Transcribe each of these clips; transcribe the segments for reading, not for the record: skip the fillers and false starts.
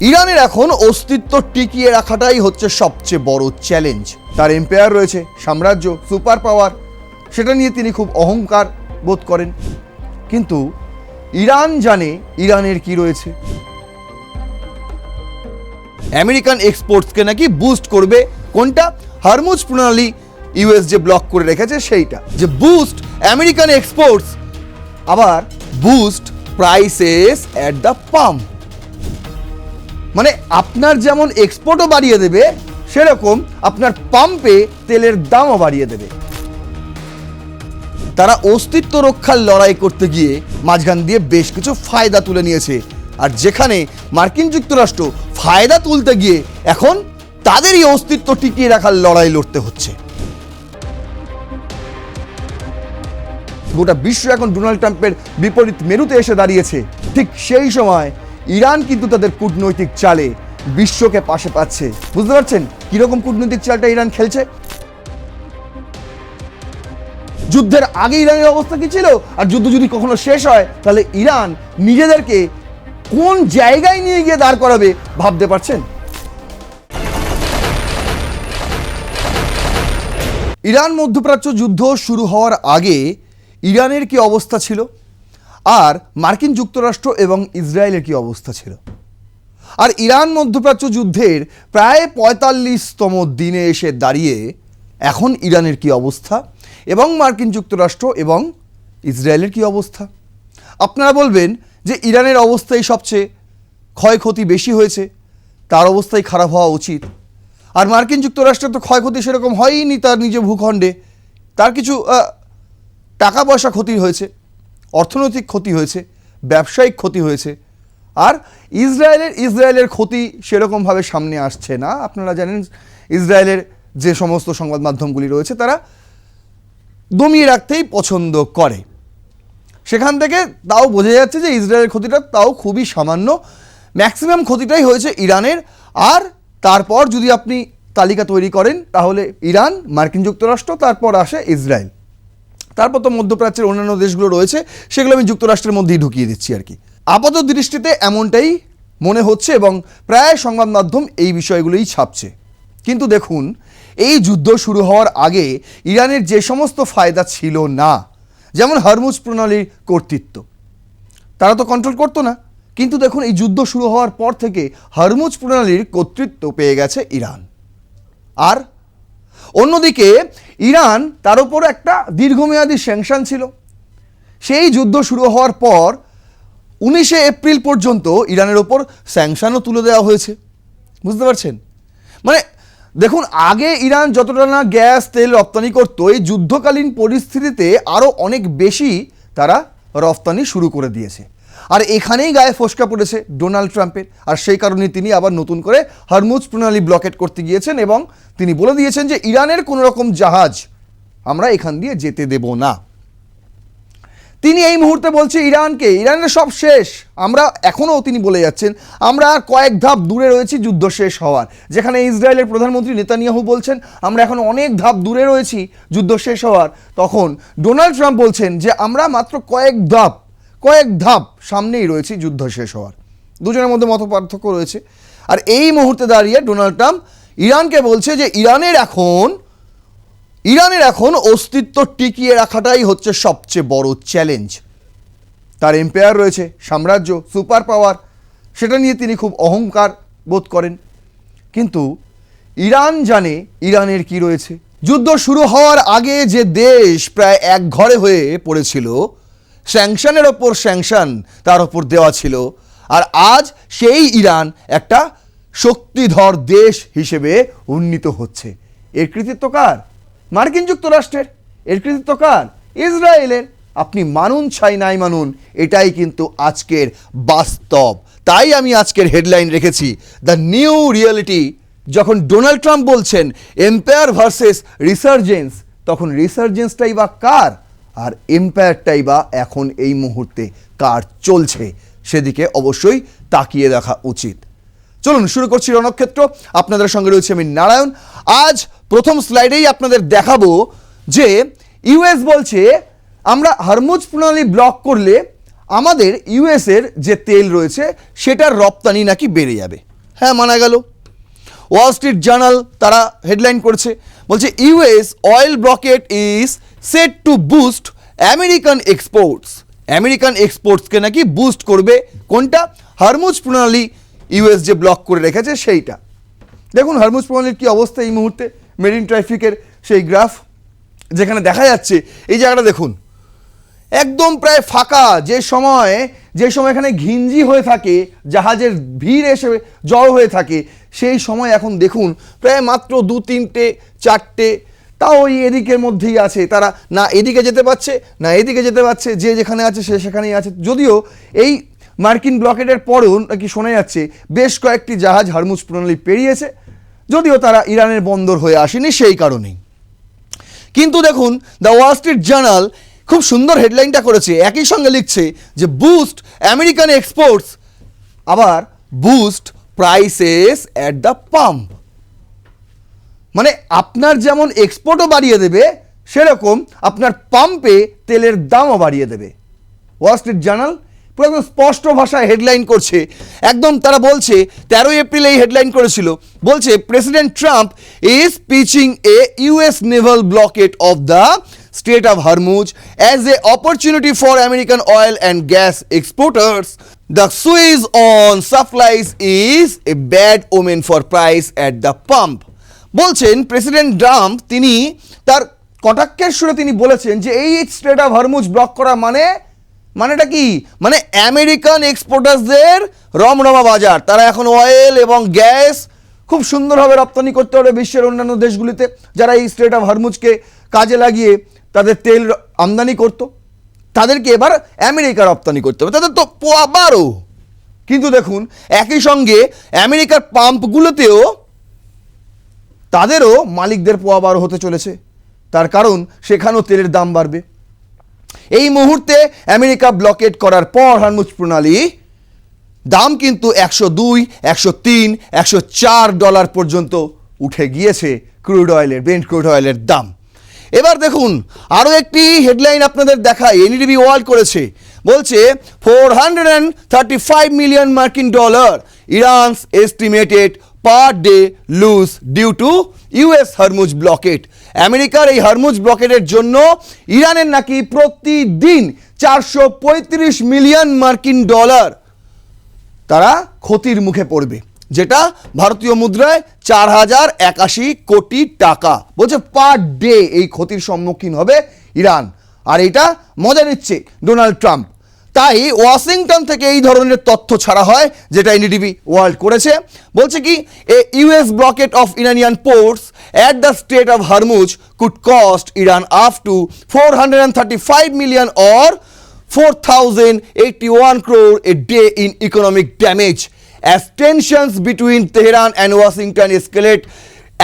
ইরানের এখন অস্তিত্ব টিকিয়ে রাখাটাই হচ্ছে সবচেয়ে বড় চ্যালেঞ্জ। তার এম্পায়ার রয়েছে, সাম্রাজ্য, সুপার পাওয়ার, সেটা নিয়ে তিনি খুব অহংকার বোধ করেন। কিন্তু ইরান জানে ইরানের কি রয়েছে। আমেরিকান এক্সপোর্টসকে নাকি বুস্ট করবে। কোনটা? হরমুজ প্রণালী ইউএস যে ব্লক করে রেখেছে সেইটা, যে বুস্ট আমেরিকান এক্সপোর্টস, আবার boost prices at the pump. মানে আপনার যেমন এক্সপোর্টও বাড়িয়ে দেবে, সেরকম আপনার পাম্পে তেলের দামও বাড়িয়ে দেবে। তারা অস্তিত্ব রক্ষার লড়াই করতে গিয়ে মাঝখান দিয়ে বেশ কিছু ফায়দা তুলে নিয়েছে। আর যেখানে মার্কিন যুক্তরাষ্ট্র ফায়দা তুলতে গিয়ে এখন তাদেরই অস্তিত্ব টিকিয়ে রাখার লড়াই লড়তে হচ্ছে। গোটা বিশ্ব এখন ডোনাল্ড ট্রাম্পের বিপরীত মেরুতে এসে দাঁড়িয়েছে। ঠিক সেই সময় ইরান কিন্তু তাদের কূটনৈতিক চালে বিশ্বকে পাশে পাচ্ছে। বুঝতে পারছেন কিরকম কূটনৈতিক চালটা ইরান খেলছে? যুদ্ধের আগে ইরানের অবস্থা কি ছিল, আর যুদ্ধ যদি কখনো শেষ হয় তাহলে ইরান নিজেদেরকে কোন জায়গায় নিয়ে গিয়ে দাঁড় করাবে ভাবতে পারছেন? ইরান মধ্যপ্রাচ্য যুদ্ধ শুরু হওয়ার আগে ইরানের কি অবস্থা ছিল, আর মার্কিন যুক্তরাষ্ট্র এবং ইসরায়েলের কি অবস্থা ছিল? আর ইরান মধ্যপ্রাচ্য যুদ্ধের প্রায় ৪৫তম দিনে এসে দাঁড়িয়ে এখন ইরানের কি অবস্থা এবং মার্কিন যুক্তরাষ্ট্র এবং ইসরায়েলের কি অবস্থা? আপনারা বলবেন যে ইরানের অবস্থাই সবচেয়ে ক্ষয়ক্ষতি বেশি হয়েছে, তার অবস্থাই খারাপ হওয়া উচিত। আর মার্কিন যুক্তরাষ্ট্রের তো ক্ষয়ক্ষতি সেরকম হয়নি তার নিজ ভূখণ্ডে, তার কিছু টাকা পয়সা ক্ষতি হয়েছে, অর্থনৈতিক ক্ষতি হয়েছে, ব্যবসায়িক ক্ষতি হয়েছে। আর ইসরায়েলের ক্ষতি সেরকমভাবে সামনে আসছে না। আপনারা জানেন ইসরায়েলের যে সমস্ত সংবাদ মাধ্যমগুলি রয়েছে তারা দমিয়ে রাখতেই পছন্দ করে। সেখান থেকে তাও বোঝা যাচ্ছে যে ইসরায়েলের ক্ষতিটা তাও খুবই সামান্য, ম্যাক্সিমাম ক্ষতিটাই হয়েছে ইরানের। আর তারপর যদি আপনি তালিকা তৈরি করেন তাহলে ইরান, মার্কিন যুক্তরাষ্ট্র, তারপর আসে ইসরায়েল, তারপর তো মধ্যপ্রাচ্যের অন্যান্য দেশগুলো রয়েছে, সেগুলো আমি যুক্তরাষ্ট্রের মধ্যেই ঢুকিয়ে দিচ্ছি আর কি। আপাত দৃষ্টিতে এমনটাই মনে হচ্ছে এবং প্রায় সংবাদ মাধ্যম এই বিষয়গুলোই ছাপছে। কিন্তু দেখুন, এই যুদ্ধ শুরু হওয়ার আগে ইরানের যে সমস্ত ফায়দা ছিল না, যেমন হরমুজ প্রণালীর কর্তৃত্ব, তারা তো কন্ট্রোল করতো না। কিন্তু দেখুন এই যুদ্ধ শুরু হওয়ার পর থেকে হরমুজ প্রণালীর কর্তৃত্ব পেয়ে গেছে ইরান। আর অন্যদিকে ইরান, তার উপর একটা দীর্ঘমেয়াদী স্যাংশন ছিল। সেই যুদ্ধ শুরু হওয়ার পর 19শে এপ্রিল পর্যন্ত ইরানের ওপর স্যাংশনও তুলে দেওয়া হয়েছে। বুঝতে পারছেন? মানে দেখুন, আগে ইরান যতটা না গ্যাস তেল রপ্তানি করতো, এই যুদ্ধকালীন পরিস্থিতিতে আরও অনেক বেশি তারা রপ্তানি শুরু করে দিয়েছে। আর এখানেই গায়ে ফসকা পড়েছে ডোনাল্ড ট্রাম্পের। আর সেই কারণে তিনি আবার নতুন করে হরমুজ প্রণালী ব্লকেট করতে গিয়েছেন এবং তিনি বলে দিয়েছেন যে ইরানের কোনো রকম জাহাজ আমরা এখান দিয়ে যেতে দেব না। তিনি এই মুহূর্তে বলছে ইরানের সব শেষ। আমরা এখনও তিনি বলে যাচ্ছেন আমরা আর কয়েক ধাপ দূরে রয়েছি যুদ্ধ শেষ হওয়ার। যেখানে ইসরায়েলের প্রধানমন্ত্রী নেতানিয়াহু বলছেন আমরা এখন অনেক ধাপ দূরে রয়েছি যুদ্ধ শেষ হওয়ার, তখন ডোনাল্ড ট্রাম্প বলছেন যে আমরা মাত্র কয়েক ধাপ সামনেই রয়েছি যুদ্ধ শেষ হওয়ার। দুজনের মধ্যে মত পার্থক্য রয়েছে। আর এই মুহূর্তে দাঁড়িয়ে ডোনাল্ড ট্রাম্প ইরানকে বলছে যে ইরানের এখন অস্তিত্ব টিকিয়ে রাখাটাই হচ্ছে সবচেয়ে বড় চ্যালেঞ্জ। তার এম্পায়ার রয়েছে, সাম্রাজ্য, সুপার পাওয়ার, সেটা নিয়ে তিনি খুব অহংকার বোধ করেন। কিন্তু ইরান জানে ইরানের কি রয়েছে। যুদ্ধ শুরু হওয়ার আগে যে দেশ প্রায় একঘরে হয়ে পড়েছিল, স্যাংশনের ওপর স্যাংশন তার ওপর দেওয়া ছিল, আর আজ সেই ইরান একটা শক্তিধর দেশ হিসেবে উন্নীত হচ্ছে। এর কৃতিত্ব কার? মার্কিন যুক্তরাষ্ট্রের। এর কৃতিত্ব কার? ইসরায়েলের। আপনি মানুন চাই নাই মানুন, এটাই কিন্তু আজকের বাস্তব। তাই আমি আজকের হেডলাইন রেখেছি দ্য নিউ রিয়েলিটি। যখন ডোনাল্ড ট্রাম্প বলছেন এম্পায়ার ভার্সেস রিসার্জেন্স, তখন রিসার্জেন্সটাই বা কার আর এম্পায়ারটাই বা এখন এই মুহূর্তে কার চলছে, সেদিকে অবশ্যই তাকিয়ে দেখা উচিত। চলুন শুরু করছি রণক্ষেত্র। আপনাদের সঙ্গে রয়েছে আমি নারায়ণ। আজ প্রথম স্লাইডেই আপনাদের দেখাবো যে ইউএস বলছে আমরা হরমুজ প্রণালী ব্লক করলে আমাদের ইউএসের যে তেল রয়েছে সেটার রপ্তানি নাকি বেড়ে যাবে। হ্যাঁ, মানা গেল। ওয়াল স্ট্রিট জার্নাল তারা হেডলাইন করছে, বলছে US oil blockade is set to boost American exports. American এক্সপোর্টসকে নাকি বুস্ট করবে কোনটা? হরমুজ প্রণালী ইউএস যে ব্লক করে রেখেছে সেইটা। দেখুন হরমুজ প্রণালীর কী অবস্থা এই মুহূর্তে, মেরিন ট্রাফিকের সেই গ্রাফ যেখানে দেখা যাচ্ছে এই জায়গাটা দেখুন একদম প্রায় ফাঁকা। যে সময় এখানে ঘিঞ্জি হয়ে থাকে, জাহাজের ভিড় এসে জড়ো হয়ে থাকে, সেই সময় এখন দেখুন প্রায় মাত্র 2-3টে 4টে, তাও ওই এদিকের মধ্যেই আছে। তারা না এদিকে যেতে পারছে না এদিকে যেতে পারছে, যে যেখানে আছে সে সেখানেই আছে। যদিও এই মার্কিন ব্লকেডের পরেও নাকি শোনা যাচ্ছে বেশ কয়েকটি জাহাজ হরমুজ প্রণালী পেরিয়েছে, যদিও তারা ইরানের বন্দর হয়ে আসেনি সেই কারণেই। কিন্তু দেখুন দ্য ওয়াল স্ট্রিট জার্নাল খুব সুন্দর হেডলাইনটা করেছে, একই সঙ্গে লিখছে যে বুস্ট আমেরিকান এক্সপোর্টস, আবার boost prices at the pump. মানে আপনার যেমন এক্সপোর্টও বাড়িয়ে দেবে, সেরকম আপনার পাম্পে তেলের দামও বাড়িয়ে দেবে। ওয়াল স্ট্রিট জার্নাল পুরো একদম স্পষ্ট ভাষায় হেডলাইন করছে। একদম তারা বলছে 13 এপ্রিল এই হেডলাইন করেছিল, বলছে president Trump is pitching a US Naval blockade of the Strait of Hormuz as a opportunity for American oil and gas exporters. The squeeze on supplies is a bad omen for price at the pump. বলছেন president Trump তিনি তার কটাক্ষের সুরে তিনি বলেছেন যে এই straight of Hormuz block করা মানেটা কি? মানে আমেরিকান এক্সপোর্টার্সদের রমরমা বাজার, তারা এখন অয়েল এবং গ্যাস খুব সুন্দরভাবে রপ্তানি করতে পারবে বিশ্বের অন্যান্য দেশগুলিতে, যারা এই স্ট্রেট অফ হরমুজকে কাজে লাগিয়ে তাদের তেল আমদানি করত, তাদেরকে এবার আমেরিকা রপ্তানি করতে হবে, তাদের তো পোয়া 12। কিন্তু দেখুন একই সঙ্গে আমেরিকার পাম্পগুলোতেও তাদেরও মালিকদের পোয়া 12 হতে চলেছে, তার কারণ সেখানেও তেলের দাম বাড়বে। এই মুহূর্তে আমেরিকা ব্লকেট করার পর হরমুজ প্রণালী দাম কিন্তু $102, $103, $104 পর্যন্ত উঠে গিয়েছে ক্রুড অয়েলের, ব্রেন্ট ক্রুড অয়েলের দাম। এবার দেখুন আরও একটি হেডলাইন আপনাদের দেখায়, এনডিটিভি ওয়ার্ল্ড করেছে, বলছে $435 মিলিয়ন মার্কিন dollar Iran's estimated per day lose due to US Hormuz blockade. আমেরিকার এই হরমুজ ব্লকেটের জন্য ইরানের নাকি প্রতিদিন 435 মিলিয়ন মার্কিন ডলার তারা ক্ষতির মুখে পড়বে, যেটা ভারতীয় মুদ্রায় 4081 কোটি টাকা। বলছে পার ডে এই ক্ষতির সম্মুখীন হবে ইরান, আর এটা মজা নিচ্ছে ডোনাল্ড ট্রাম্প। তাই ওয়াশিংটন থেকে এই ধরনের তথ্য ছাড়া হয়, যেটা এনডিটিভি ওয়ার্ল্ড করেছে। বলছে কি a US blockade of Iranian ports at the strait of Hormuz could cost Iran up to 435 million or 4,081 crore a day in economic damage as tensions between Tehran and Washington escalate.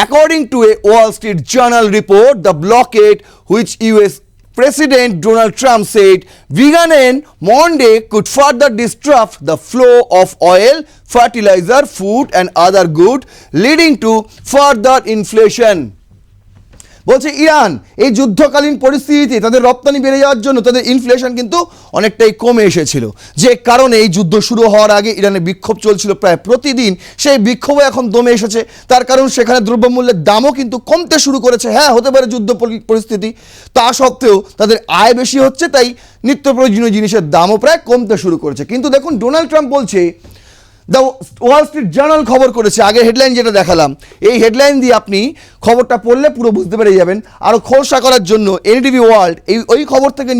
According to a Wall Street Journal report, the blockade, which US President Donald Trump said began on Monday, could further disrupt the flow of oil, fertilizer, food and other goods, leading to further inflation. বলছে Iran এই যুদ্ধকালীন পরিস্থিতিতে তাদের রপ্তানি বেড়ে যাওয়ার জন্য তাদের ইনফ্লেশন কিন্তু অনেকটাই কমে এসেছিল, যে কারণে এই যুদ্ধ শুরু হওয়ার আগে ইরানে বিক্ষোভ চলছিল প্রায় প্রতিদিন, সেই বিক্ষোভও এখন দমে এসেছে। তার কারণ সেখানে দ্রব্যমূল্যের দামও কিন্তু কমতে শুরু করেছে। হ্যাঁ, হতে পারে যুদ্ধ পরিস্থিতি, তা সত্ত্বেও তাদের আয় বেশি হচ্ছে, তাই নিত্য প্রয়োজনীয় জিনিসের দামও প্রায় কমতে শুরু করেছে। কিন্তু দেখুন ডোনাল্ড ট্রাম্প বলছে, দ্য ওয়াল স্ট্রিট জার্নাল খবর করেছে, আগে হেডলাইন যেটা দেখালাম এই হেডলাইন দিয়ে আপনি খবরটা পড়লে পুরো বুঝতে পেরে যাবেন। আরও খোলসা করার জন্য এনডিটিভি ওয়ার্ল্ড ওই খবর থেকে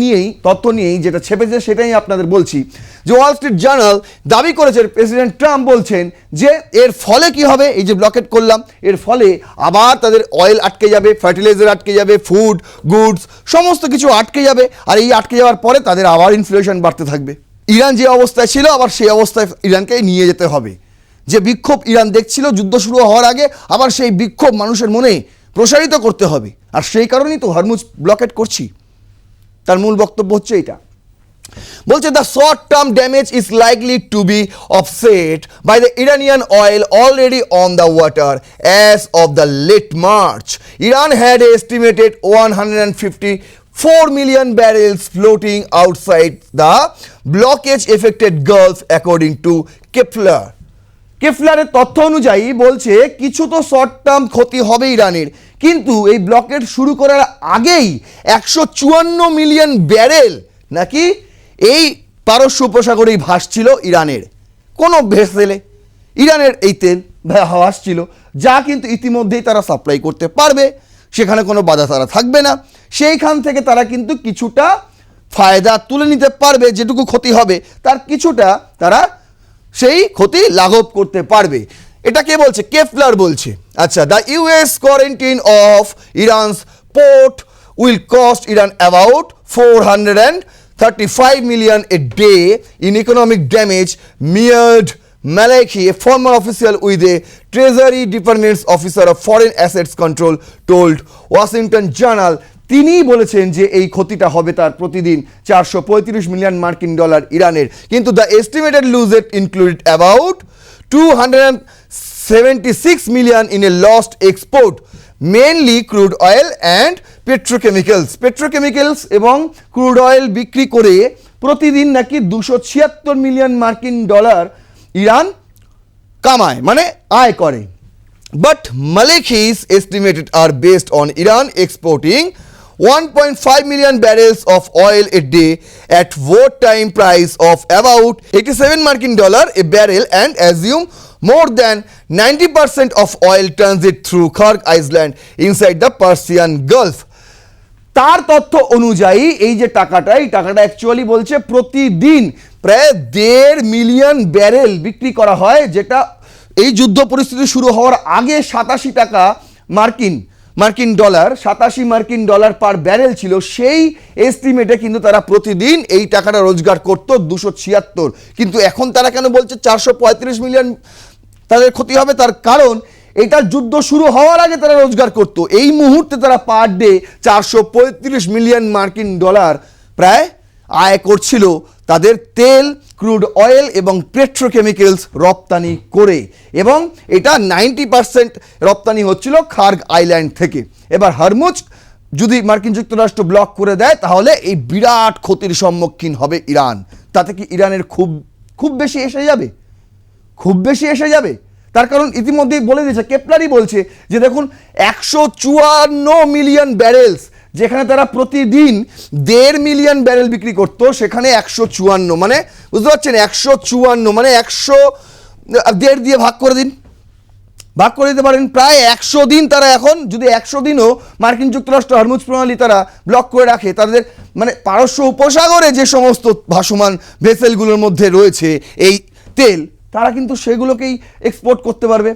তথ্য নিয়েই যেটা ছেপেছে সেটাই আপনাদের বলছি, যে ওয়াল স্ট্রিট জার্নাল দাবি করেছে প্রেসিডেন্ট ট্রাম্প বলছেন যে এর ফলে কি হবে, এই যে ব্লকেট করলাম এর ফলে আবার তাদের অয়েল আটকে যাবে, ফার্টিলাইজার আটকে যাবে, ফুড গুডস সমস্ত কিছু আটকে যাবে, আর এই আটকে যাওয়ার পরে তাদের আবার ইনফ্লেশন বাড়তে থাকবে। ইরান যে অবস্থায় ছিল আবার সেই অবস্থায় ইরানকে নিয়ে যেতে হবে। যে বিক্ষোভ ইরান দেখছিল যুদ্ধ শুরু হওয়ার আগে, আবার সেই বিক্ষোভ মানুষের মনে প্রসারিত করতে হবে, আর সেই কারণেই তো হরমুজ ব্লকেট করছি। তার মূল বক্তব্য হচ্ছে এটা, বলছে the short term damage is likely to be offset by the Iranian oil already on the water as of the late March. Iran had estimated 4 million barrels floating outside the blockage affected Gulf according to Kepler. কেফলারের তথ্য অনুযায়ী বলছে কিছু তো short term ক্ষতি হবে ইরানের, কিন্তু এই ব্লকেট শুরু করার আগেই 154 মিলিয়ন ব্যারেল নাকি এই পারস্য উপসাগরেই ভাসছিল ইরানের কোনো ভেসেলে। ইরানের এই তেল ভাসছিল, যা কিন্তু ইতিমধ্যেই তারা সাপ্লাই করতে পারবে, সেখানে কোনো বাধা তারা থাকবে না। সেইখান থেকে তারা কিন্তু কিছুটা ফায়দা তুলে নিতে পারবে, যেটুকু ক্ষতি হবে তার কিছুটা তারা সেই ক্ষতি লাঘব করতে পারবে। এটা কে বলছে? কেফলার বলছে। আচ্ছা, the US quarantine of ইরানস port will cost Iran about 435 million a day in economic damage, Miad Maleki, a former official with the Treasury Department's Officer of Foreign Assets Control, told Washington Journal. তিনি বলেছেন যে এই ক্ষতিটা হবে তার প্রতিদিন 435 million মার্কিন dollar ইরানের, কিন্তু the estimated lose it included about 276 million in a lost export, mainly crude oil and petrochemicals এবং ক্রুড অয়েল বিক্রি করে প্রতিদিন নাকি 276 মিলিয়ন মার্কিন ডলার ইরান কামায়, মানে আয় করে। But Maleki's estimated are based on Iran exporting 1.5 million barrels of oil a day at wartime price of about 87 Markin dollar a barrel, and assume more than 90% of oil transit through Kharg Island inside the Persian Gulf. তার তথ্য অনুযায়ী এই যে টাকাটা, এই টাকাটা actually বলছে প্রতিদিন প্রায় 1.5 মিলিয়ন ব্যারেল বিক্রি করা হয়, যেটা এই যুদ্ধ পরিস্থিতি শুরু হওয়ার আগে 87 টাকা মার্কিন ডলার 87 মার্কিন ডলার পার ব্যারেল ছিল। সেই এস্টিমেটে কিন্তু তারা প্রতিদিন এই টাকাটা রোজগার করতো 276, কিন্তু এখন তারা কেন বলছে 435 মিলিয়ন তাদের ক্ষতি হবে? তার কারণ এটা যুদ্ধ শুরু হওয়ার আগে তারা রোজগার করতো, এই মুহূর্তে তারা পার ডে 435 মিলিয়ন মার্কিন ডলার প্রায় আয় করছিল তাদের তেল, ক্রুড অয়েল এবং পেট্রোকেমিক্যালস রপ্তানি করে, এবং এটা 90% রপ্তানি হচ্ছিল খার্গ আইল্যান্ড থেকে। এবার হরমুজ যদি মার্কিন যুক্তরাষ্ট্র ব্লক করে দেয় তাহলে এই বিরাট ক্ষতির সম্মুখীন হবে ইরান। তাতে কি ইরানের খুব বেশি এসে যাবে? খুব বেশি এসে যাবে। তার কারণ ইতিমধ্যেই বলে দিয়েছে, কেপলারই বলছে যে দেখুন 154 মিলিয়ন ব্যারেলস, যেখানে তারা প্রতিদিন 1.5 মিলিয়ন ব্যারেল বিক্রি করতো, সেখানে 154, মানে বুঝতে পারছেন 154 মানে 100 দিয়ে ভাগ করে দিতে পারেন, প্রায় 100 দিন তারা এখন যদি 100 দিনও মার্কিন যুক্তরাষ্ট্র হরমুজ প্রণালী তারা ব্লক করে রাখে, তাদের মানে পারস্য উপসাগরে যে সমস্ত ভাসমান ভেসেলগুলোর মধ্যে রয়েছে এই তেল, তারা কিন্তু সেগুলোকেই এক্সপোর্ট করতে পারবে,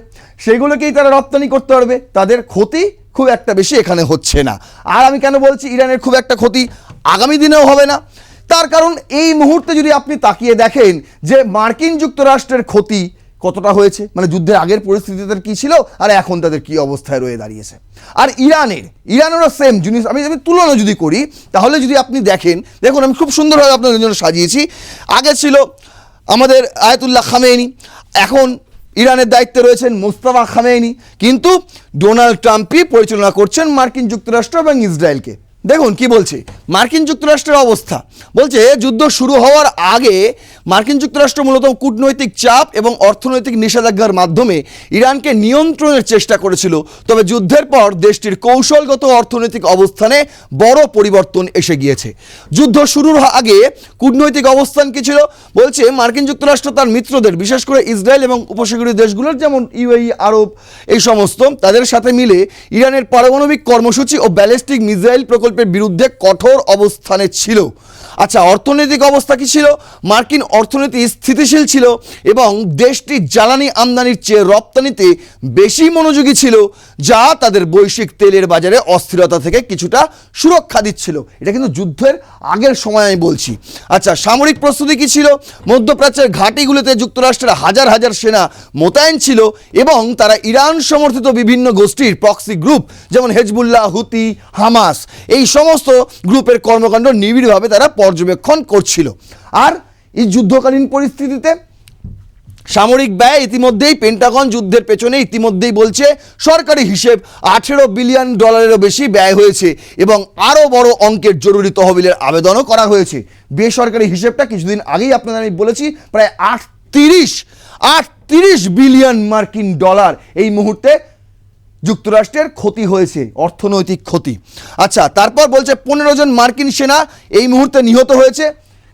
সেগুলোকেই তারা রপ্তানি করতে পারবে। তাদের ক্ষতি খুব একটা বেশি এখানে হচ্ছে না। আর আমি কেন বলছি ইরানের খুব একটা ক্ষতি আগামী দিনেও হবে না? তার কারণ এই মুহূর্তে যদি আপনি তাকিয়ে দেখেন যে মার্কিন যুক্তরাষ্ট্রের ক্ষতি কতটা হয়েছে, মানে যুদ্ধের আগের পরিস্থিতি তাদের কী ছিল আর এখন তাদের কী অবস্থায় রয়ে দাঁড়িয়েছে। আর ইরানেরও সেম জিনিস আমি তুলনা যদি করি, তাহলে যদি আপনি দেখুন আমি খুব সুন্দরভাবে আপনাদের জন্য সাজিয়েছি। আগে ছিল আমাদের আয়াতুল্লাহ খামেনি, এখন ইরানের দায়িত্বে রয়েছেন মোস্তফা খামেনি, কিন্তু ডোনাল্ড ট্রাম্পই পরিচালনা করছেন মার্কিন যুক্তরাষ্ট্র এবং ইসরায়েলকে। দেখুন কি বলছে মার্কিন যুক্তরাষ্ট্রের অবস্থা। বলছে যুদ্ধ শুরু হওয়ার আগে মার্কিন যুক্তরাষ্ট্র মূলত কূটনৈতিক চাপ এবং অর্থনৈতিক নিষেধাজ্ঞার মাধ্যমে ইরানকে নিয়ন্ত্রণের চেষ্টা করেছিল, তবে যুদ্ধের পর দেশটির কৌশলগত অর্থনৈতিক অবস্থানে বড় পরিবর্তন এসে গিয়েছে। যুদ্ধ শুরুর আগে কূটনৈতিক অবস্থান কি ছিল? বলছে মার্কিন যুক্তরাষ্ট্র তার মিত্রদের, বিশেষ করে ইসরায়েল এবং উপসাগরীয় দেশগুলোর যেমন ইউএই, আরব, এই সমস্ত তাদের সাথে মিলে ইরানের পারমাণবিক কর্মসূচি ও ব্যালিস্টিক মিসাইল প্রকল্পের বিরুদ্ধে কঠোর অবস্থানে ছিল। আচ্ছা, অর্থনৈতিক অবস্থা কি ছিল? মার্কিন অর্থনীতি স্থিতিশীল ছিল এবং দেশটি জ্বালানি আমদানির চেয়ে রপ্তানিতে বেশি মনোযোগী ছিল, যা তাদের বৈশ্বিক তেলের বাজারে অস্থিরতা থেকে কিছুটা সুরক্ষা দিচ্ছিল। এটা কিন্তু যুদ্ধের আগের সময় আমি বলছি। আচ্ছা, সামরিক প্রস্তুতি কি ছিল? মধ্যপ্রাচ্যের ঘাঁটিগুলোতে যুক্তরাষ্ট্রের হাজার হাজার সেনা মোতায়েন ছিল এবং তারা ইরান সমর্থিত বিভিন্ন গোষ্ঠীর প্রক্সি গ্রুপ যেমন হেজবুল্লাহ, হুতি, হামাস, এই সমস্ত গ্রুপের কর্মকাণ্ড নিবিড়ভাবে তারা পর্যবেক্ষণ করছিল। আর এই যুদ্ধকালীন পরিস্থিতিতে সামরিক ব্যয় ইতিমধ্যেই পেন্টাগন যুদ্ধের পেছনে ইতিমধ্যেই বলছে সরকারি হিসেব 18 বিলিয়ন ডলারেরও বেশি ব্যয় হয়েছে এবং আরও বড় অঙ্কের জরুরি তহবিলের আবেদনও করা হয়েছে। বেসরকারি হিসেবটা কিছুদিন আগেই আপনাদের আমি বলেছি, প্রায় 38 বিলিয়ন মার্কিন ডলার এই মুহূর্তে যুক্তরাষ্ট্রের ক্ষতি হয়েছে, অর্থনৈতিক ক্ষতি। আচ্ছা, তারপর বলছে 15 জন মার্কিন সেনা এই মুহূর্তে নিহত হয়েছে,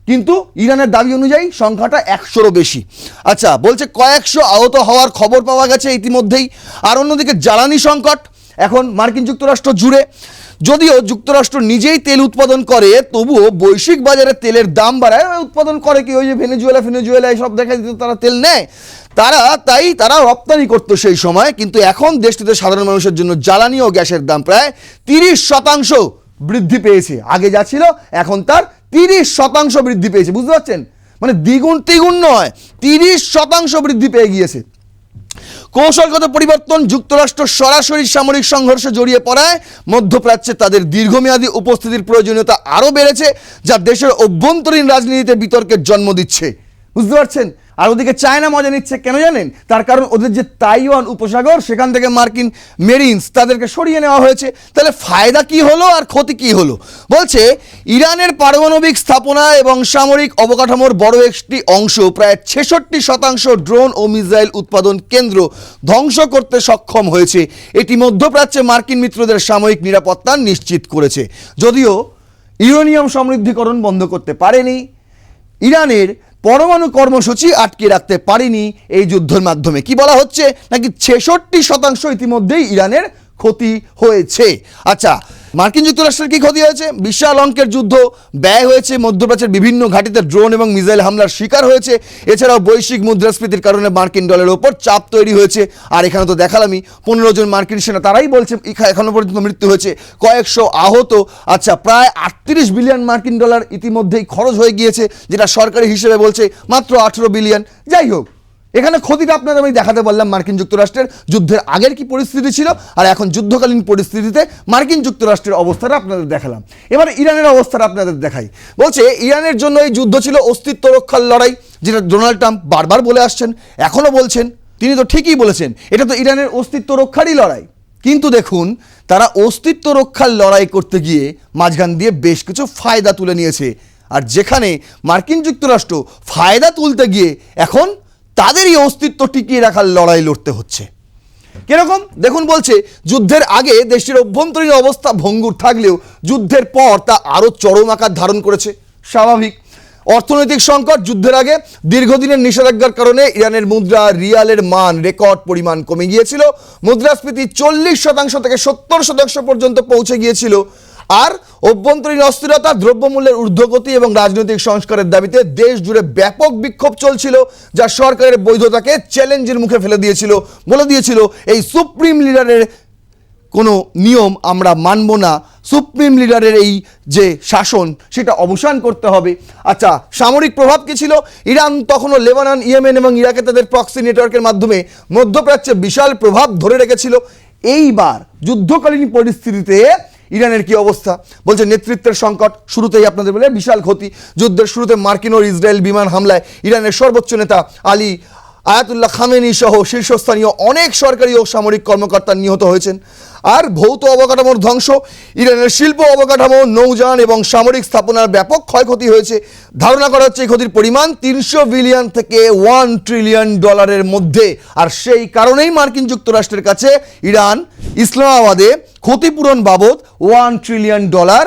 কিন্তু ইরানের দাবি অনুযায়ী সংখ্যাটা 100রও বেশি। আচ্ছা, বলছে কয়েকশো আহত হওয়ার খবর পাওয়া গেছে ইতিমধ্যেই। আর অন্যদিকে জ্বালানি সংকট এখন মার্কিন যুক্তরাষ্ট্র জুড়ে। যদিও যুক্তরাষ্ট্র নিজেই তেল উৎপাদন করে, তবুও বৈশ্বিক বাজারে তেলের দাম বাড়ায়। উৎপাদন করে কি, ওই যে ভেনেজুয়েলা এইসব দেখা দিত, তারা তেল নেয়, তারা রপ্তানি করতো সেই সময়। কিন্তু এখন দেশটিতে সাধারণ মানুষের জন্য জ্বালানি ও গ্যাসের দাম প্রায় 30% বৃদ্ধি পেয়েছে। আগে যা ছিল এখন তার 30% বৃদ্ধি পেয়েছে। বুঝতে পারছেন, মানে দ্বিগুণ তিগুণ নয়, 30% বৃদ্ধি পেয়ে গিয়েছে। কৌশলগত পরিবর্তন, যুক্তরাষ্ট্র সরাসরি সামরিক সংঘর্ষে জড়িয়ে পড়ায় মধ্যপ্রাচ্যে তাদের দীর্ঘমেয়াদী উপস্থিতির প্রয়োজনীয়তা আরও বেড়েছে, যা দেশের অভ্যন্তরীণ রাজনীতিতে বিতর্কের জন্ম দিচ্ছে। বুঝতে পারছেন। আর ওদিকে চায়না মজা নিচ্ছে, কেন জানেন? তার কারণ ওদের যে তাইওয়ান উপসাগর, সেখান থেকে মার্কিন মেরিনস তাদেরকে সরিয়ে নেওয়া হয়েছে। তাহলে ফায়দা কি হলো আর ক্ষতি কি হলো? বলছে ইরানের পারমাণবিক স্থাপনা এবং সামরিক অবকাঠামোর বড় একটি অংশ, প্রায় 66% ড্রোন ও মিসাইল উৎপাদন কেন্দ্র ধ্বংস করতে সক্ষম হয়েছে। এটি মধ্যপ্রাচ্যে মার্কিন মিত্রদের সাময়িক নিরাপত্তা নিশ্চিত করেছে। যদিও ইউরেনিয়াম সমৃদ্ধিকরণ বন্ধ করতে পারেনি, ইরানের পরমাণু কর্মসূচি আটকে রাখতে পারেনি এই যুদ্ধের মাধ্যমে। কি বলা হচ্ছে, নাকি 66% ইতিমধ্যেই ইরানের ক্ষতি হয়েছে। আচ্ছা, মার্কিন যুক্তরাষ্ট্রের কি ক্ষতি হয়েছে? বিশাল অঙ্কের যুদ্ধ ব্যয় হয়েছে, মধ্যপ্রাচ্যের বিভিন্ন ঘাঁটিতে ড্রোন এবং মিসাইল হামলার শিকার হয়েছে। এছাড়াও বৈশ্বিক মুদ্রাস্ফীতির কারণে মার্কিন ডলারের ওপর চাপ তৈরি হয়েছে। আর এখানে তো দেখালামই 15 জন মার্কিন সেনা, তারাই বলছে এখনো পর্যন্ত মৃত্যু হয়েছে, কয়েকশো আহত। আচ্ছা, প্রায় 38 বিলিয়ন মার্কিন ডলার ইতিমধ্যেই খরচ হয়ে গিয়েছে, যেটা সরকারি হিসেবে বলছে মাত্র 18 বিলিয়ন। যাই হোক, এখানে ক্ষতিটা আপনাদের আমি দেখাতে পারলাম মার্কিন যুক্তরাষ্ট্রের যুদ্ধের আগের কি পরিস্থিতি ছিল আর এখন যুদ্ধকালীন পরিস্থিতিতে মার্কিন যুক্তরাষ্ট্রের অবস্থাটা আপনাদের দেখালাম। এবার ইরানের অবস্থাটা আপনাদের দেখাই। বলছে ইরানের জন্য এই যুদ্ধ ছিল অস্তিত্ব রক্ষার লড়াই, যেটা ডোনাল্ড ট্রাম্প বারবার বলে আসছেন, এখনও বলছেন। তিনি তো ঠিকই বলেছেন, এটা তো ইরানের অস্তিত্ব রক্ষারই লড়াই। কিন্তু দেখুন, তারা অস্তিত্ব রক্ষার লড়াই করতে গিয়ে মাঝখান দিয়ে বেশ কিছু ফায়দা তুলে নিয়েছে। আর যেখানে মার্কিন যুক্তরাষ্ট্র ফায়দা তুলতে গিয়ে এখন তাদেরই অস্তিত্ব টিকিয়ে রাখার লড়াই লড়তে হচ্ছে। কিরকম দেখুন, বলছে যুদ্ধের আগে দেশটির অভ্যন্তরীণ অবস্থা ভঙ্গুর থাকলেও যুদ্ধের পর তা আরও চরম আকার ধারণ করেছে। স্বাভাবিক। অর্থনৈতিক সংকট, যুদ্ধের আগে দীর্ঘদিনের নিষেধাজ্ঞার কারণে ইরানের মুদ্রা রিয়ালের মান রেকর্ড পরিমাণ কমে গিয়েছিল। মুদ্রাস্ফীতি 40% থেকে 70% পর্যন্ত পৌঁছে গিয়েছিল। আর অভ্যন্তরীণ অস্থিরতা, দ্রব্যমূল্যের ঊর্ধ্বগতি এবং রাজনৈতিক সংস্কারের দাবিতে দেশ জুড়ে ব্যাপক বিক্ষোভ চলছিল, যা সরকারের বৈধতাকে চ্যালেঞ্জের মুখে ফেলে দিয়েছিল। বলে দিয়েছিল এই সুপ্রিম লিডারের কোনো নিয়ম আমরা মানব না, সুপ্রিম লিডারের এই যে শাসন সেটা অবসান করতে হবে। আচ্ছা, সামরিক প্রভাব কী ছিল? ইরান তখনও লেবানন, ইয়েমেন এবং ইরাকে তাদের প্রক্সি নেটওয়ার্কের মাধ্যমে মধ্যপ্রাচ্যে বিশাল প্রভাব ধরে রেখেছিল। এইবার যুদ্ধকালীন পরিস্থিতিতে ইরানের কি অবস্থা? বলছে নেতৃত্বের সংকট, শুরুতেই আপনাদের বলে বিশাল ক্ষতি। যুদ্ধের শুরুতে মার্কিন ও ইসরায়েল বিমান হামলায় ইরানের সর্বোচ্চ নেতা আলী আয়াতুল্লাহ খামেনি সহ শীর্ষস্থানীয় অনেক সরকারি ও সামরিক কর্মকর্তা নিহত হয়েছেন। আর ভৌত অবকাঠামোর ধ্বংস, ইরানের শিল্প অবকাঠামো, নৌযান এবং সামরিক স্থাপনার ব্যাপক ক্ষয়ক্ষতি হয়েছে। ধারণা করা হচ্ছে এই ক্ষতির পরিমাণ 300 বিলিয়ন থেকে 1 ট্রিলিয়ন ডলারের মধ্যে। আর সেই কারণেই মার্কিন যুক্তরাষ্ট্রের কাছে ইরান ইসলামাবাদে ক্ষতিপূরণ বাবদ 1 ট্রিলিয়ন ডলার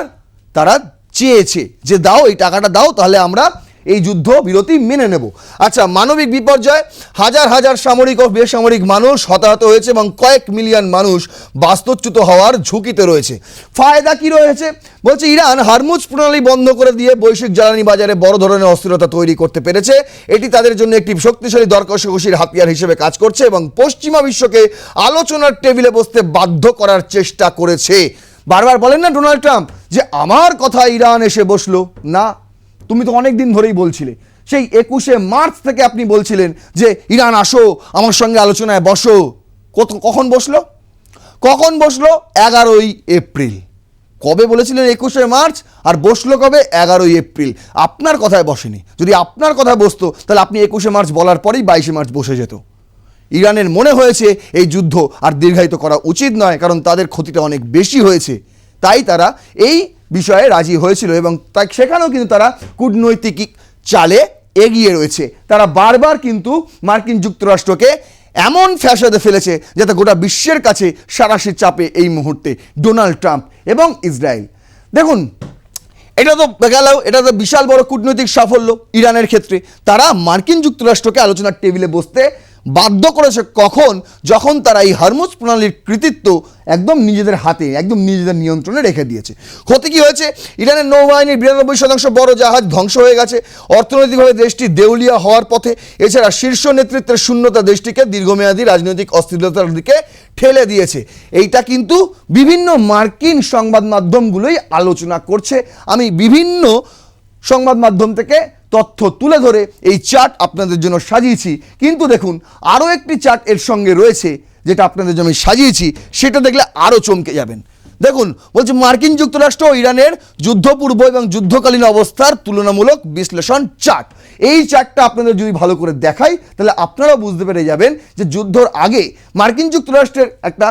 তারা চেয়েছে, যে দাও, এই টাকাটা দাও, তাহলে আমরা এই যুদ্ধ বিরতি মেনে নেব। আচ্ছা, মানবিক বিপর্যয়, হাজার হাজার সামরিক ও বেসামরিক মানুষ হতাহত হয়েছে এবং কয়েক মিলিয়ন মানুষ বাস্তুচ্যুত হওয়ার ঝুঁকিতে রয়েছে। ফায়দা কি রয়েছে? বলছে ইরান হরমুজ প্রণালী বন্ধ করে দিয়ে বৈশ্বিক জ্বালানি বাজারে বড় ধরনের অস্থিরতা তৈরি করতে পেরেছে। এটি তাদের জন্য একটি শক্তিশালী দর কষাকষির হাতিয়ার হিসেবে কাজ করছে এবং পশ্চিমা বিশ্বকে আলোচনার টেবিলে বসতে বাধ্য করার চেষ্টা করেছে। বারবার বলেন না ডোনাল্ড ট্রাম্প যে আমার কথা ইরান এসে বসলো না, তুমি তো অনেক দিন ধরেই বলছিলে, সেই 21শে মার্চ থেকে আপনি বলছিলেন যে ইরান আসো, আমার সঙ্গে আলোচনায় বসো। কখন বসলো? 11ই এপ্রিল। কবে বলেছিলেন 21শে মার্চ, আর বসলো কবে 11ই এপ্রিল। আপনার কথায় বসেনি। যদি আপনার কথায় বসতো তাহলে আপনি 21শে মার্চ বলার পরেই 22শে মার্চ বসে যেত। ইরানের মনে হয়েছে এই যুদ্ধ আর দীর্ঘায়িত করা উচিত নয়, কারণ তাদের ক্ষতিটা অনেক বেশি হয়েছে, তাই তারা এই বিষয়ে রাজি হয়েছিল এবং তাই সেখানেও কিন্তু তারা কূটনৈতিক চালে এগিয়ে রয়েছে। তারা বারবার কিন্তু মার্কিন যুক্তরাষ্ট্রকে এমন ফ্যাসাদে ফেলেছে যাতে গোটা বিশ্বের কাছে সাঁড়াশি চাপে এই মুহূর্তে ডোনাল্ড ট্রাম্প এবং ইসরায়েল। দেখুন, এটা তো গেল, এটা তো বিশাল বড় কূটনৈতিক সাফল্য ইরানের ক্ষেত্রে। তারা মার্কিন যুক্তরাষ্ট্রকে আলোচনার টেবিলে বসতে বাধ্য করেছে কখন, যখন তারা এই হরমুজ প্রণালীর কৃতিত্ব একদম নিজেদের হাতে, একদম নিজেদের নিয়ন্ত্রণে রেখে দিয়েছে। ক্ষতি কি হয়েছে? ইরানের নৌবাহিনীর 92% বড় জাহাজ ধ্বংস হয়ে গেছে, অর্থনৈতিকভাবে দেশটি দেউলিয়া হওয়ার পথে। এছাড়া শীর্ষ নেতৃত্বের শূন্যতা দেশটিকে দীর্ঘমেয়াদী রাজনৈতিক অস্থিরতার দিকে ঠেলে দিয়েছে। এইটা কিন্তু বিভিন্ন মার্কিন সংবাদ মাধ্যমগুলোই আলোচনা করছে। আমি বিভিন্ন সংবাদ মাধ্যম থেকে তথ্য তুলে ধরে এই চার্ট আপনাদের জন্য সাজিয়েছি, কিন্তু দেখুন আরও একটি চার্ট এর সঙ্গে রয়েছে যেটা আপনাদের জন্য আমি সাজিয়েছি, সেটা দেখলে আরও চমকে যাবেন। দেখুন, বলছে মার্কিন যুক্তরাষ্ট্র ও ইরানের যুদ্ধপূর্ব এবং যুদ্ধকালীন অবস্থার তুলনামূলক বিশ্লেষণ চার্ট। এই চার্টটা আপনাদের যদি ভালো করে দেখাই তাহলে আপনারাও বুঝতে পেরে যাবেন যে যুদ্ধর আগে মার্কিন যুক্তরাষ্ট্রের একটা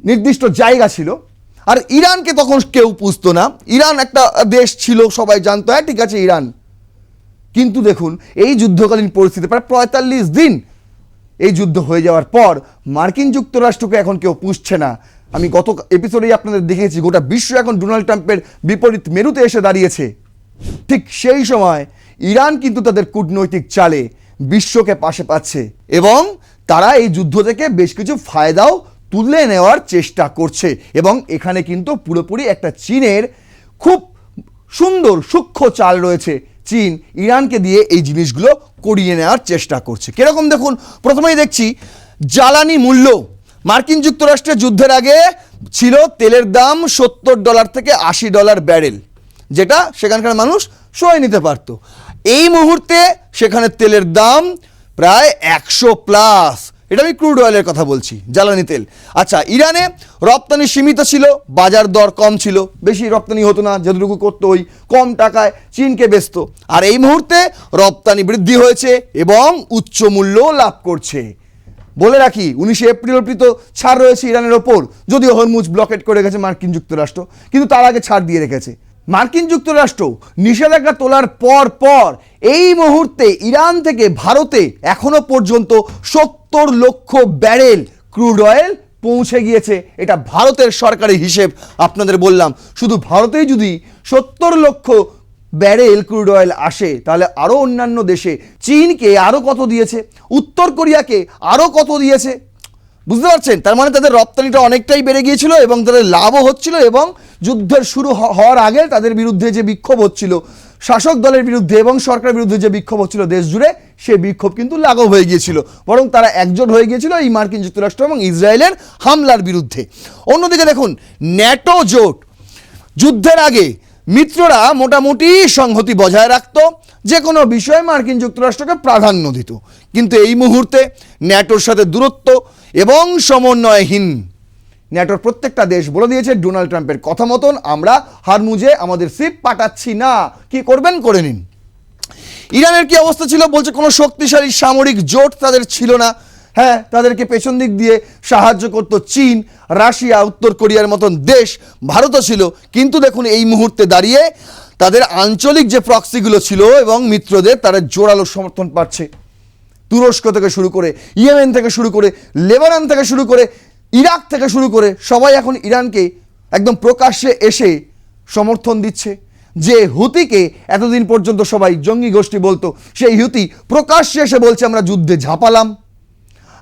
নির্দিষ্ট জায়গা ছিল, আর ইরানকে তখন কেউ বুঝতো না। ইরান একটা দেশ ছিল, সবাই জানতো, হ্যাঁ ঠিক আছে ইরান। কিন্তু দেখুন এই যুদ্ধকালীন পরিস্থিতি প্রায় 45 দিন এই যুদ্ধ হয়ে যাওয়ার পর মার্কিন যুক্তরাষ্ট্রকে এখন কেউ পুষছে না। আমি গত এপিসোডেই আপনাদের দেখেছি গোটা বিশ্ব এখন ডোনাল্ড ট্রাম্পের বিপরীত মেরুতে এসে দাঁড়িয়েছে। ঠিক সেই সময় ইরান কিন্তু তাদের কূটনৈতিক চালে বিশ্বকে পাশে পাচ্ছে এবং তারা এই যুদ্ধ থেকে বেশ কিছু ফায়দাও তুলে নেওয়ার চেষ্টা করছে। এবং এখানে কিন্তু পুরোপুরি একটা চীনের খুব সুন্দর সূক্ষ্ম চাল রয়েছে। চীন ইরানকে দিয়ে এই জিনিসগুলো করিয়ে নেওয়ার চেষ্টা করছে। কিরকম দেখুন, প্রথমেই দেখছি জ্বালানি মূল্য। মার্কিন যুক্তরাষ্ট্রের যুদ্ধের আগে ছিল তেলের দাম $70 থেকে $80 ব্যারেল, যেটা সেখানকার মানুষ সয়ে নিতে পারত। এই মুহূর্তে সেখানে তেলের দাম প্রায় 100+। এটা আমি ক্রুড অয়েলের কথা বলছি, জ্বালানি তেল। আচ্ছা, ইরানে রপ্তানি সীমিত ছিল, বাজার দর কম ছিল, বেশি রপ্তানি হতো না, যতটুকু করতো ওই কম টাকায় চীনকে বেচত। আর এই মুহূর্তে রপ্তানি বৃদ্ধি হয়েছে এবং উচ্চ মূল্য লাভ করছে। বলে রাখি 19শে এপ্রিল অবধি তো ছাড় রয়েছে ইরানের ওপর, যদিও হরমুজ ব্লকেট করে গেছে মার্কিন যুক্তরাষ্ট্র, কিন্তু তার আগে ছাড় দিয়ে রেখেছে। মার্কিন যুক্তরাষ্ট্র নিষেধাজ্ঞা তোলার পর এই মুহূর্তে ইরান থেকে ভারতে এখনো পর্যন্ত 70 লক্ষ ব্যারেল ক্রুড অয়েল পৌঁছে গিয়েছে। এটা ভারতের সরকারি হিসেব আপনাদের বললাম। শুধু ভারতেই যদি 70 লক্ষ ব্যারেল ক্রুড অয়েল আসে তাহলে আরও অন্যান্য দেশে, চীনকে আরও কত দিয়েছে, উত্তর কোরিয়াকে আরও কত দিয়েছে, বুঝতে পারছেন? তার মানে তাদের রপ্তানিটা অনেকটাই বেড়ে গিয়েছিল এবং তাদের লাভও হচ্ছিল। এবং যুদ্ধের শুরু হওয়ার আগে তাদের বিরুদ্ধে যে বিক্ষোভ হচ্ছিল, শাসক দলের বিরুদ্ধে এবং সরকারের বিরুদ্ধে যে বিক্ষোভ হচ্ছিল দেশ জুড়ে, সেই বিক্ষোভ কিন্তু লাঘব হয়ে গিয়েছিল, বরং তারা একজোট হয়ে গিয়েছিল এই মার্কিন যুক্তরাষ্ট্র এবং ইসরায়েলের হামলার বিরুদ্ধে। অন্যদিকে দেখুন ন্যাটো জোট, যুদ্ধের আগে মিত্ররা মোটামুটি সংহতি বজায় রাখত, যে কোনো বিষয়ে মার্কিন যুক্তরাষ্ট্রকে প্রাধান্য দিত। কিন্তু এই মুহূর্তে ন্যাটোর সাথে দূরত্ব এবং সমন্বয়হীন ন্যাটোর প্রত্যেকটা দেশ বলে দিয়েছে ডোনাল্ড ট্রাম্পের কথা মতন আমরা হরমুজে আমাদের শিপ পাঠাচ্ছি না, কি করবেন করে নিন। ইরানের কি অবস্থা ছিল? বলছে কোনো শক্তিশালী সামরিক জোট তাদের ছিল না। হ্যাঁ, তাদেরকে পেছন দিক দিয়ে সাহায্য করতো চীন, রাশিয়া, উত্তর কোরিয়ার মতন দেশ, ভারতও ছিল। কিন্তু দেখুন এই মুহূর্তে দাঁড়িয়ে তাদের আঞ্চলিক যে প্রক্সিগুলো ছিল এবং মিত্রদের, তারা জোরালো সমর্থন পাচ্ছে। তুরস্ক থেকে শুরু করে, ইয়েমেন থেকে শুরু করে, লেবানন থেকে শুরু করে, ইরাক থেকে শুরু করে সবাই এখন ইরানকে একদম প্রকাশ্যে এসে সমর্থন দিচ্ছে। যে হুতিকে এতদিন পর্যন্ত সবাই জঙ্গি গোষ্ঠী বলতো, সেই হুতি প্রকাশ্যে এসে বলছে আমরা যুদ্ধে ঝাঁপালাম,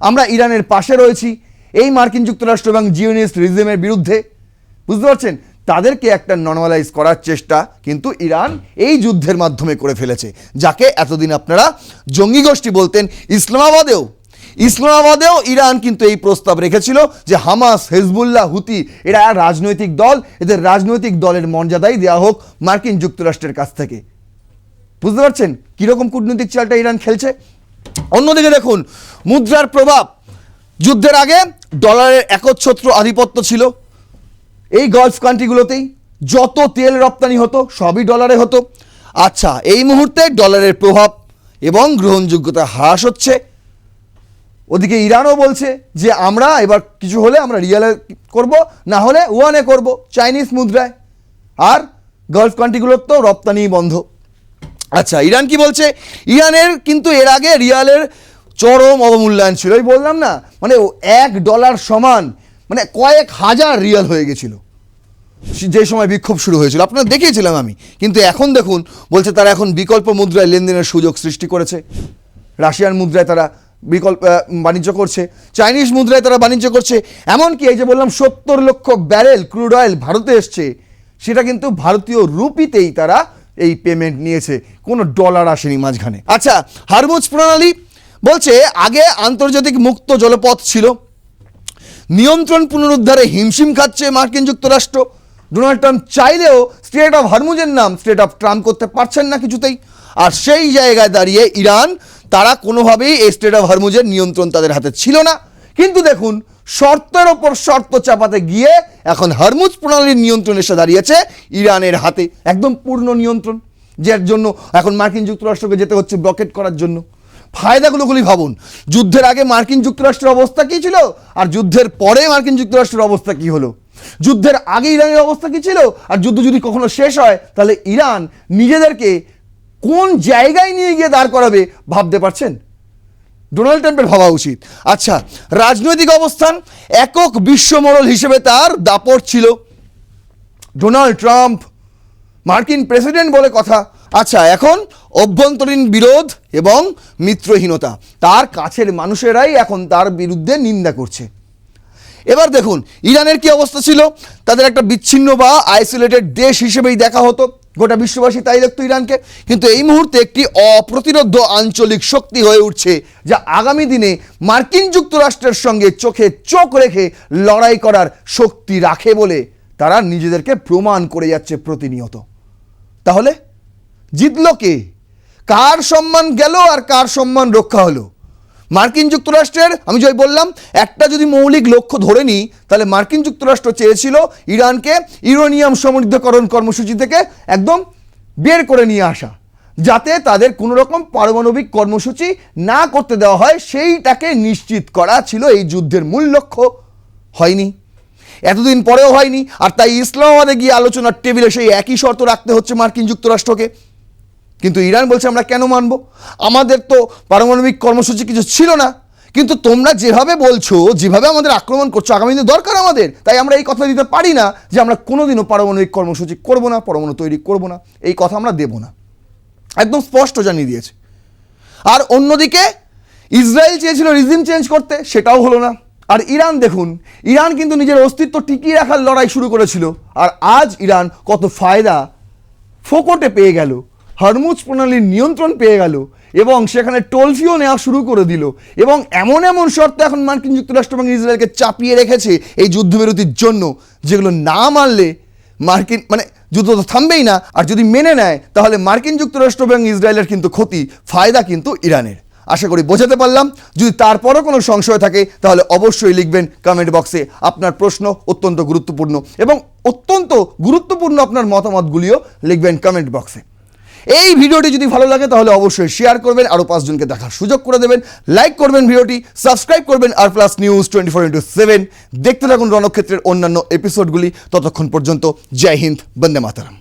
আমরা ইরানের পাশে রয়েছি এই মার্কিন যুক্তরাষ্ট্র এবং জিওনিস্ট রিজিমের বিরুদ্ধে। বুঝতে পারছেন? তাদেরকে একটা নর্মালাইজ করার চেষ্টা কিন্তু ইরান এই যুদ্ধের মাধ্যমে করে ফেলেছে, যাকে এতদিন আপনারা জঙ্গি গোষ্ঠী বলতেন। ইসলামাবাদেও ইরান কিন্তু এই প্রস্তাব রেখেছিল যে হামাস, হেজবুল্লাহ, হুতি এরা রাজনৈতিক দল, এদের রাজনৈতিক দলের মর্যাদাই দেওয়া হোক মার্কিন যুক্তরাষ্ট্রের কাছ থেকে। বুঝতে পারছেন কীরকম কূটনৈতিক চালটা ইরান খেলছে? অন্যদিকে দেখুন মুদ্রার প্রভাব। যুদ্ধের আগে ডলারের একচ্ছত্র আধিপত্য ছিল এই গলফ কান্ট্রিগুলোতেই, যত তেল রপ্তানি হতো সবই ডলারে হতো। আচ্ছা, এই মুহূর্তে ডলারের প্রভাব এবং গ্রহণযোগ্যতা হ্রাস হচ্ছে। ওদিকে ইরানও বলছে যে আমরা এবার কিছু হলে আমরা রিয়ালে করব, না হলে ওয়ানে করব, চাইনিজ মুদ্রায়। আর গালফ কান্ট্রিগুলোর তো রপ্তানি বন্ধ। আচ্ছা, ইরান কি বলছে? ইরানের কিন্তু এর আগে রিয়ালের চরম অবমূল্যায়ন ছিল। ওই বললাম না, মানে $1 সমান মানে কয়েক হাজার রিয়াল হয়ে গেছিল যে সময় বিক্ষোভ শুরু হয়েছিল, আপনারা দেখিয়েছিলাম আমি। কিন্তু এখন দেখুন, বলছে তারা এখন বিকল্প মুদ্রায় লেনদেনের সুযোগ সৃষ্টি করেছে। রাশিয়ান মুদ্রায় তারা বিকল্প বাণিজ্য করছে, চাইনিজ মুদ্রায় তারা বাণিজ্য করছে। এমনকি এই যে বললাম 70 লক্ষ ব্যারেল ক্রুড অয়েল ভারতে এসছে, সেটা কিন্তু ভারতীয় রুপিতেই তারা এই পেমেন্ট নিয়েছে, কোনো ডলার আসেনি মাঝখানে। আচ্ছা, হরমুজ প্রণালী বলছে আগে আন্তর্জাতিক মুক্ত জলপথ ছিল, নিয়ন্ত্রণ পুনরুদ্ধারে হিমশিম খাচ্ছে মার্কিন যুক্তরাষ্ট্র। ডোনাল্ড ট্রাম্প চাইলেও স্ট্রেট অফ হরমুজের নাম স্ট্রেট অফ ট্রাম্প করতে পারছেন না কিছুতেই। আর সেই জায়গায় দাঁড়িয়ে ইরান, তারা কোনোভাবেই এই স্ট্রেট অফ হরমুজের নিয়ন্ত্রণ তাদের হাতে ছিল না। কিন্তু দেখুন, শর্তের ওপর শর্ত চাপাতে গিয়ে এখন হরমুজ প্রণালীর নিয়ন্ত্রণ এসে দাঁড়িয়েছে ইরানের হাতে, একদম পূর্ণ নিয়ন্ত্রণ, যার জন্য এখন মার্কিন যুক্তরাষ্ট্রকে যেতে হচ্ছে ব্লকেট করার জন্য। ফায়দাগুলোগুলি ভাবুন, যুদ্ধের আগে মার্কিন যুক্তরাষ্ট্রের অবস্থা কী ছিল, আর যুদ্ধের পরে মার্কিন যুক্তরাষ্ট্রের অবস্থা কী হলো। যুদ্ধের আগে ইরানের অবস্থা কী ছিল, আর যুদ্ধ যদি কখনো শেষ হয় তাহলে ইরান নিজেদেরকে কোন জায়গায় নিয়ে গিয়ে দাঁড় করাবে ভাবতে পারছেন? ডোনাল্ড ট্রাম্পের ভাবা উচিত। আচ্ছা, রাজনৈতিক অবস্থান, একক বিশ্বমডেল হিসেবে তার দাপট ছিল। ডোনাল্ড ট্রাম্প মার্কিন প্রেসিডেন্ট বলে কথা। আচ্ছা, এখন অভ্যন্তরীণ বিরোধ এবং মিত্রহীনতা, তার কাছের মানুষেরাই এখন তার বিরুদ্ধে নিন্দা করছে। এবার দেখুন ইরানের কি অবস্থা ছিল, তাদের একটা বিচ্ছিন্ন বা আইসোলেটেড দেশ হিসেবেই দেখা হতো, গোটা বিশ্ববাসী তাই দেখতো ইরানকে। কিন্তু এই মুহূর্তে একটি অপ্রতিরোধ্য আঞ্চলিক শক্তি হয়ে উঠছে, যা আগামী দিনে মার্কিন যুক্তরাষ্ট্রের সঙ্গে চোখে চোখ রেখে লড়াই করার শক্তি রাখে বলে তারা নিজেদেরকে প্রমাণ করে যাচ্ছে প্রতিনিয়ত। তাহলে জিতলো কে? কার সম্মান গেল আর কার সম্মান রক্ষা হলো? মার্কিন যুক্তরাষ্ট্রের, আমি যাই বললাম, একটা যদি মৌলিক লক্ষ্য ধরে নিই, তাহলে মার্কিন যুক্তরাষ্ট্র চেয়েছিল ইরানকে ইউরেনিয়াম সমৃদ্ধকরণ কর্মসূচি থেকে একদম বের করে নিয়ে আসা, যাতে তাদের কোনো রকম পারমাণবিক কর্মসূচি না করতে দেওয়া হয়, সেইটাকে নিশ্চিত করা ছিল এই যুদ্ধের মূল লক্ষ্য। হয়নি, এতদিন পরেও হয়নি। আর তাই ইসলামাবাদে গিয়ে আলোচনার টেবিলে সেই একই শর্ত রাখতে হচ্ছে মার্কিন যুক্তরাষ্ট্রকে। কিন্তু ইরান বলছে আমরা কেন মানব, আমাদের তো পারমাণবিক কর্মসূচি কিছু ছিল না, কিন্তু তোমরা যেভাবে বলছো, যেভাবে আমাদের আক্রমণ করছো, আগামী দিনে দরকার আমাদের, তাই আমরা এই কথা দিতে পারি না যে আমরা কোনোদিনও পারমাণবিক কর্মসূচি করব না, পরমাণু তৈরি করব না, এই কথা আমরা দেব না, একদম স্পষ্ট জানিয়ে দিয়েছে। আর অন্যদিকে ইসরায়েল চেয়েছিল রিজিম চেঞ্জ করতে, সেটাও হলো না। আর ইরান দেখুন, ইরান কিন্তু নিজের অস্তিত্ব টিকিয়ে রাখার লড়াই শুরু করেছিল, আর আজ ইরান কত ফায়দা ফোকটে পেয়ে গেল, হরমুজ প্রণালীর নিয়ন্ত্রণ পেয়ে গেল, এবং সেখানে টোল ফিও নেওয়া শুরু করে দিল, এবং এমন এমন শর্ত এখন মার্কিন যুক্তরাষ্ট্র এবং ইসরায়েলকে চাপিয়ে রেখেছে এই যুদ্ধবিরতির জন্য, যেগুলো না মানলে মার্কিন মানে যুদ্ধ তো থামবেই না। আর যদি মেনে নেয় তাহলে মার্কিন যুক্তরাষ্ট্র এবং ইসরায়েলের কিন্তু ক্ষতি, ফায়দা কিন্তু ইরানের। আশা করি বোঝাতে পারলাম। যদি তারপরও কোনো সংশয় থাকে তাহলে অবশ্যই লিখবেন কমেন্ট বক্সে আপনার প্রশ্ন, অত্যন্ত গুরুত্বপূর্ণ, এবং অত্যন্ত গুরুত্বপূর্ণ আপনার মতামতগুলিও লিখবেন কমেন্ট বক্সে। এই ভিডিওটি যদি ভালো লাগে তাহলে অবশ্যই শেয়ার করবেন, আরও 5 জনকে দেখার সুযোগ করে দেবেন, লাইক করবেন ভিডিওটি, সাবস্ক্রাইব করবেন আর প্লাস নিউজ 24/7 দেখতে থাকুন রণক্ষেত্রের অন্যান্য এপিসোডগুলি। ততক্ষণ পর্যন্ত জয় হিন্দ, বন্দে মাতরম।